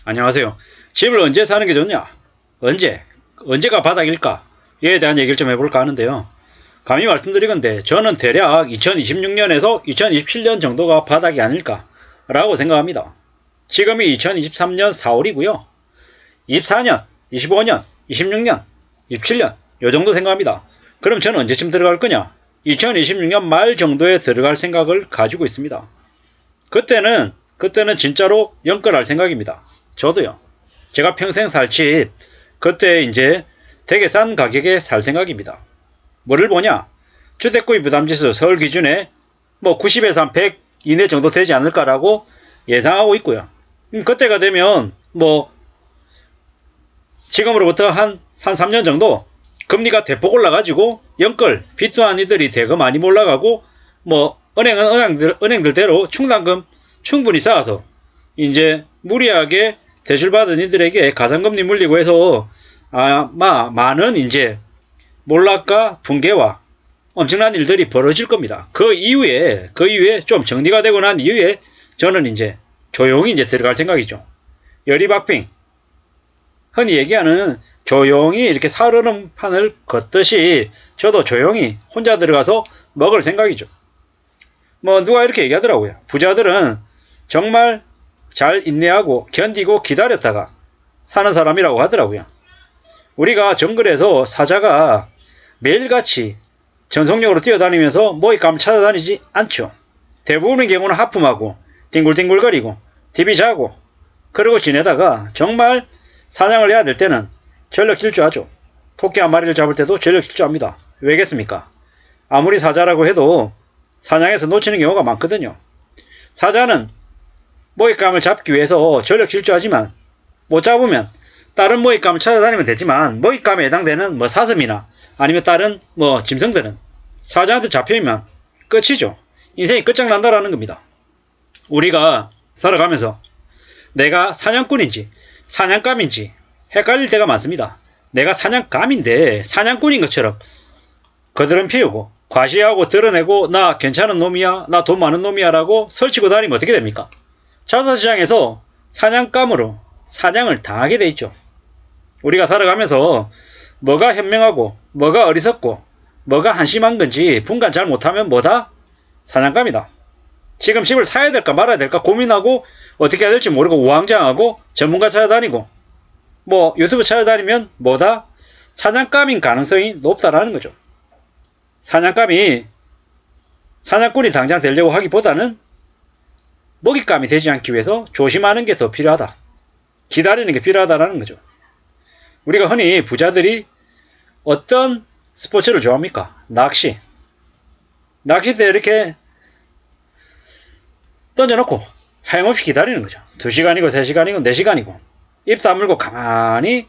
안녕하세요. 집을 언제 사는 게 좋냐? 언제가 바닥일까? 이에 대한 얘기를 좀 해볼까 하는데요. 감히 말씀드리건대 저는 대략 2026년에서 2027년 정도가 바닥이 아닐까 라고 생각합니다. 지금이 2023년 4월이고요. 24년, 25년, 26년, 27년 요 정도 생각합니다. 그럼 저는 언제쯤 들어갈 거냐? 2026년 말 정도에 들어갈 생각을 가지고 있습니다. 그때는 진짜로 연끌할 생각입니다. 저도요. 제가 평생 살 집, 그때 이제 되게 싼 가격에 살 생각입니다. 뭐를 보냐? 주택구입 부담지수 서울 기준에 뭐 90에서 한 100 이내 정도 되지 않을까라고 예상하고 있고요. 그때가 되면 뭐 지금으로부터 한 3년 정도 금리가 대폭 올라가지고 연끌, 빚도한 이들이 대거 많이 올라가고 뭐 은행들대로 충당금 충분히 쌓아서 이제 무리하게 대출받은 이들에게 가산금리 물리고 해서 아마 많은 이제 몰락과 붕괴와 엄청난 일들이 벌어질 겁니다. 그 이후에 좀 정리가 되고 난 이후에 저는 이제 조용히 이제 들어갈 생각이죠. 열이박빙. 흔히 얘기하는 조용히 이렇게 살얼음 판을 걷듯이 저도 조용히 혼자 들어가서 먹을 생각이죠. 뭐 누가 이렇게 얘기하더라고요. 부자들은 정말 잘 인내하고 견디고 기다렸다가 사는 사람이라고 하더라고요. 우리가 정글에서 사자가 매일같이 전속력으로 뛰어다니면서 먹잇감을 찾아다니지 않죠. 대부분의 경우는 하품하고 뒹굴뒹굴거리고 TV 자고 그러고 지내다가 정말 사냥을 해야 될 때는 전력 질주하죠. 토끼 한 마리를 잡을 때도 전력 질주합니다. 왜겠습니까? 아무리 사자라고 해도 사냥에서 놓치는 경우가 많거든요. 사자는 먹잇감을 잡기 위해서 전력 질주하지만 못 잡으면 다른 먹잇감을 찾아다니면 되지만 먹잇감에 해당되는 뭐 사슴이나 아니면 다른 뭐 짐승들은 사자한테 잡혀있면 끝이죠. 인생이 끝장난다라는 겁니다. 우리가 살아가면서 내가 사냥꾼인지 사냥감인지 헷갈릴 때가 많습니다. 내가 사냥감인데 사냥꾼인 것처럼 거드름 피우고 과시하고 드러내고 나 괜찮은 놈이야, 나 돈 많은 놈이야 라고 설치고 다니면 어떻게 됩니까? 자사시장에서 사냥감으로 사냥을 당하게 돼 있죠. 우리가 살아가면서 뭐가 현명하고 뭐가 어리석고 뭐가 한심한 건지 분간 잘 못하면 뭐다? 사냥감이다. 지금 집을 사야 될까 말아야 될까 고민하고 어떻게 해야 될지 모르고 우왕좌왕하고 전문가 찾아다니고 뭐 유튜브 찾아다니면 뭐다? 사냥감인 가능성이 높다라는 거죠. 사냥꾼이 당장 되려고 하기보다는 먹잇감이 되지 않기 위해서 조심하는 게 더 필요하다. 기다리는 게 필요하다라는 거죠. 우리가 흔히 부자들이 어떤 스포츠를 좋아합니까? 낚시. 낚싯대 이렇게 던져놓고 하염없이 기다리는 거죠. 2시간이고 3시간이고 4시간이고 입 다물고 가만히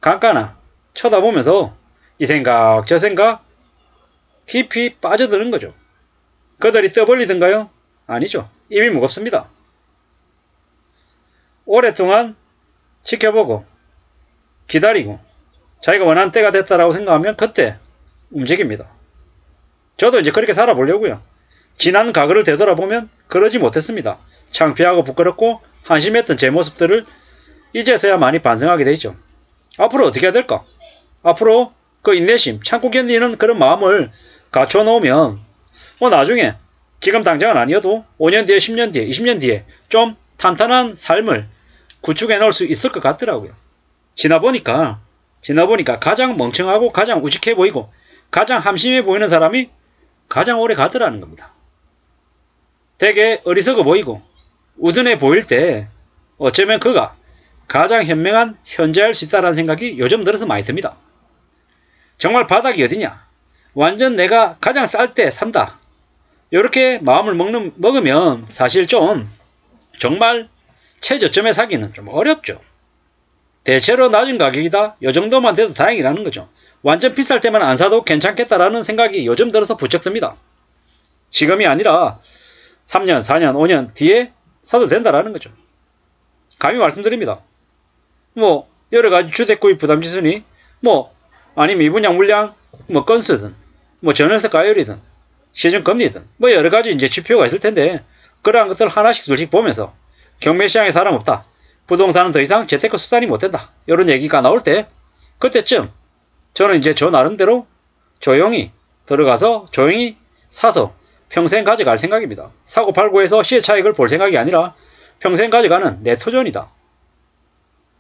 강가나 쳐다보면서 이 생각 저 생각 깊이 빠져드는 거죠. 그들이 떠벌리던가요? 아니죠. 입이 무겁습니다. 오랫동안 지켜보고 기다리고 자기가 원하는 때가 됐다라고 생각하면 그때 움직입니다. 저도 이제 그렇게 살아보려고요. 지난 과거를 되돌아보면 그러지 못했습니다. 창피하고 부끄럽고 한심했던 제 모습들을 이제서야 많이 반성하게 되죠. 앞으로 어떻게 해야 될까? 앞으로 그 인내심, 참고 견디는 그런 마음을 갖춰놓으면 나중에 지금 당장은 아니어도 5년 뒤에 10년 뒤에 20년 뒤에 좀 탄탄한 삶을 구축해 놓을 수 있을 것 같더라고요. 지나보니까 가장 멍청하고 가장 우직해 보이고 가장 함심해 보이는 사람이 가장 오래 가더라는 겁니다. 되게 어리석어 보이고 우둔해 보일 때 어쩌면 그가 가장 현명한 현재할 수 있다는 생각이 요즘 들어서 많이 듭니다. 정말 바닥이 어디냐? 완전 내가 가장 쌀 때 산다. 이렇게 마음을 먹으면 사실 좀 정말 최저점에 사기는 좀 어렵죠. 대체로 낮은 가격이다. 요 정도만 돼도 다행이라는 거죠. 완전 비쌀 때만 안 사도 괜찮겠다라는 생각이 요즘 들어서 부쩍 듭니다. 지금이 아니라 3년, 4년, 5년 뒤에 사도 된다라는 거죠. 감히 말씀드립니다. 뭐 여러가지 주택구입 부담지수니 아니면 미분양 물량 건수든 전월세 가율이든 시중금리든 여러가지 이제 지표가 있을 텐데 그러한 것들 하나씩 둘씩 보면서 경매시장에 사람 없다. 부동산은 더 이상 재테크 수단이 못 된다. 이런 얘기가 나올 때 그때쯤 저는 이제 저 나름대로 조용히 들어가서 조용히 사서 평생 가져갈 생각입니다. 사고 팔고 해서 시세 차익을 볼 생각이 아니라 평생 가져가는 내 터전이다.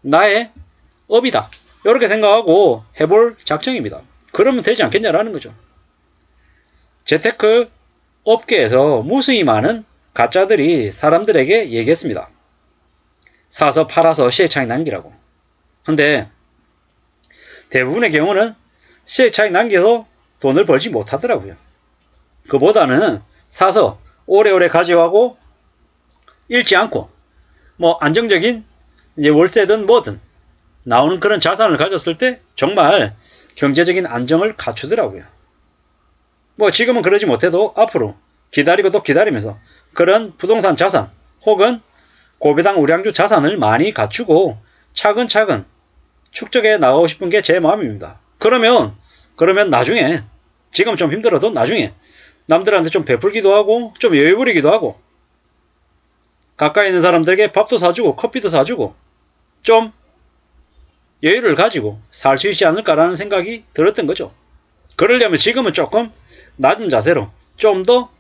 나의 업이다. 이렇게 생각하고 해볼 작정입니다. 그러면 되지 않겠냐라는 거죠. 재테크 업계에서 무수히 많은 가짜들이 사람들에게 얘기했습니다. 사서 팔아서 시세 차익 남기라고. 근데 대부분의 경우는 시세 차익 남겨서 돈을 벌지 못하더라고요. 그보다는 사서 오래오래 가져가고 잃지 않고 뭐 안정적인 이제 월세든 뭐든 나오는 그런 자산을 가졌을 때 정말 경제적인 안정을 갖추더라고요. 뭐 지금은 그러지 못해도 앞으로 기다리고 또 기다리면서 그런 부동산 자산 혹은 고배당 우량주 자산을 많이 갖추고 차근차근 축적해 나가고 싶은 게 제 마음입니다. 그러면 나중에 지금 좀 힘들어도 나중에 남들한테 좀 베풀기도 하고 좀 여유 부리기도 하고 가까이 있는 사람들에게 밥도 사주고 커피도 사주고 좀 여유를 가지고 살 수 있지 않을까라는 생각이 들었던 거죠. 그러려면 지금은 조금 낮은 자세로 좀 더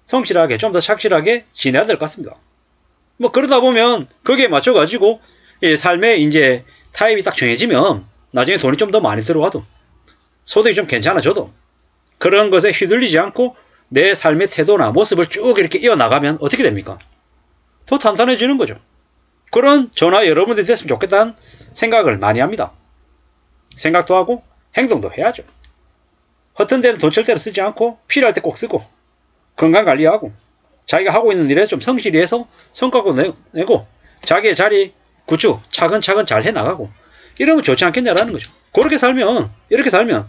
성실하게 좀 더 착실하게 지내야 될 것 같습니다. 뭐 그러다 보면 거기에 맞춰가지고 삶의 이제 타입이 딱 정해지면 나중에 돈이 좀 더 많이 들어와도 소득이 좀 괜찮아져도 그런 것에 휘둘리지 않고 내 삶의 태도나 모습을 쭉 이렇게 이어나가면 어떻게 됩니까? 더 탄탄해지는 거죠. 그런 저나 여러분들이 됐으면 좋겠다는 생각을 많이 합니다. 생각도 하고 행동도 해야죠. 허튼 데는 돈 절대로 쓰지 않고 필요할 때 꼭 쓰고 건강관리하고 자기가 하고 있는 일에 좀 성실히 해서 성과도 내고 자기의 자리 구축 차근차근 잘 해나가고 이러면 좋지 않겠냐라는 거죠. 그렇게 살면 이렇게 살면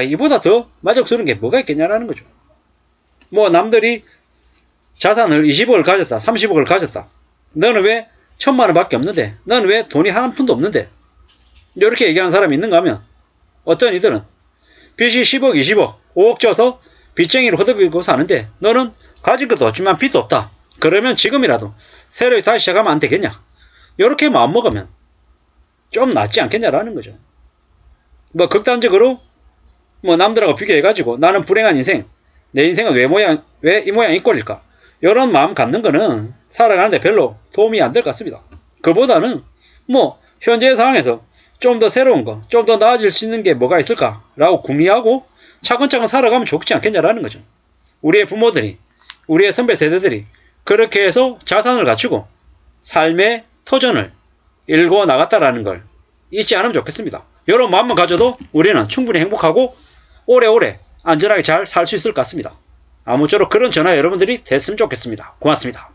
이보다 더 만족스러운 게 뭐가 있겠냐라는 거죠. 뭐 남들이 자산을 20억을 가졌다 30억을 가졌다 너는 왜 1000만 원밖에 없는데 너는 왜 돈이 한 푼도 없는데 이렇게 얘기하는 사람이 있는가 하면 어떤 이들은 빚이 10억 20억 5억 져서 빚쟁이로 허덕이고 사는데 너는 가진 것도 없지만 빚도 없다. 그러면 지금이라도 새로 다시 시작하면 안 되겠냐. 이렇게 마음먹으면 좀 낫지 않겠냐라는 거죠. 뭐 극단적으로 뭐 남들하고 비교해가지고 나는 불행한 인생 내 인생은 왜 이 모양 이 꼴일까 이런 마음 갖는 거는 살아가는데 별로 도움이 안 될 것 같습니다. 그보다는 뭐 현재 상황에서 좀 더 새로운 거 좀 더 나아질 수 있는 게 뭐가 있을까 라고 궁리하고 차근차근 살아가면 좋지 않겠냐라는 거죠. 우리의 부모들이 우리의 선배 세대들이 그렇게 해서 자산을 갖추고 삶의 터전을 일궈 나갔다라는 걸 잊지 않으면 좋겠습니다. 이런 마음만 가져도 우리는 충분히 행복하고 오래오래 안전하게 잘 살 수 있을 것 같습니다. 아무쪼록 그런 전화 여러분들이 됐으면 좋겠습니다. 고맙습니다.